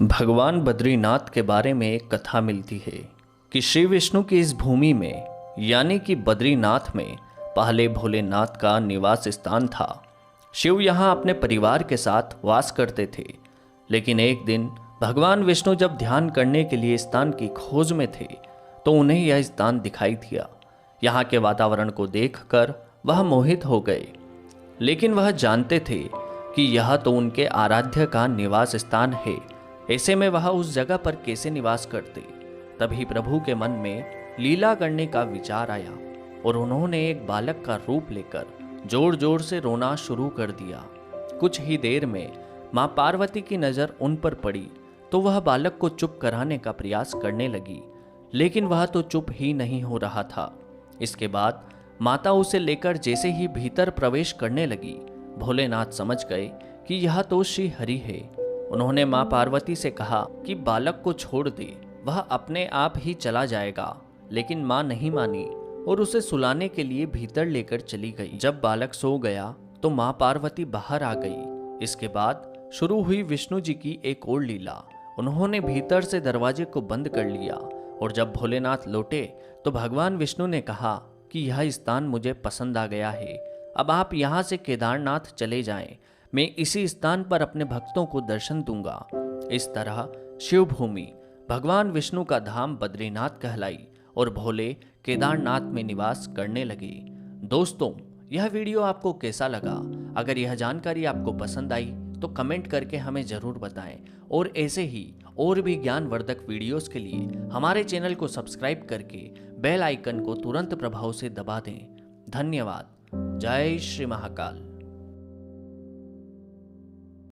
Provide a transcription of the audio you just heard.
भगवान बद्रीनाथ के बारे में एक कथा मिलती है कि श्री विष्णु की इस भूमि में यानी कि बद्रीनाथ में पहले भोलेनाथ का निवास स्थान था। शिव यहाँ अपने परिवार के साथ वास करते थे। लेकिन एक दिन भगवान विष्णु जब ध्यान करने के लिए स्थान की खोज में थे तो उन्हें यह स्थान दिखाई दिया। यहाँ के वातावरण को देखकर वह मोहित हो गए, लेकिन वह जानते थे कि यह तो उनके आराध्य का निवास स्थान है। ऐसे में वह उस जगह पर कैसे निवास करते। तभी प्रभु के मन में लीला करने का विचार आया और उन्होंने एक बालक का रूप लेकर जोर जोर से रोना शुरू कर दिया। कुछ ही देर में मां पार्वती की नजर उन पर पड़ी तो वह बालक को चुप कराने का प्रयास करने लगी, लेकिन वह तो चुप ही नहीं हो रहा था। इसके बाद माता उसे लेकर जैसे ही भीतर प्रवेश करने लगी, भोलेनाथ समझ गए कि यह तो श्री हरि है। उन्होंने मां पार्वती से कहा कि बालक को छोड़ दे, वह अपने आप ही चला जाएगा। लेकिन मां नहीं मानी और उसे सुलाने के लिए भीतर लेकर चली गई। जब बालक सो गया तो मां पार्वती बाहर आ गई। इसके बाद शुरू हुई विष्णु जी की एक और लीला। उन्होंने भीतर से दरवाजे को बंद कर लिया और जब भोलेनाथ लौटे तो भगवान विष्णु ने कहा कि यह स्थान मुझे पसंद आ गया है, अब आप यहाँ से केदारनाथ चले जाएं। मैं इसी स्थान पर अपने भक्तों को दर्शन दूंगा। इस तरह शिव भूमि भगवान विष्णु का धाम बद्रीनाथ कहलाई और भोले केदारनाथ में निवास करने लगे। दोस्तों, यह वीडियो आपको कैसा लगा? अगर यह जानकारी आपको पसंद आई तो कमेंट करके हमें जरूर बताएं और ऐसे ही और भी ज्ञानवर्धक वीडियोस के लिए हमारे चैनल को सब्सक्राइब करके बेल आइकन को तुरंत प्रभाव से दबा दें। धन्यवाद। जय श्री महाकाल।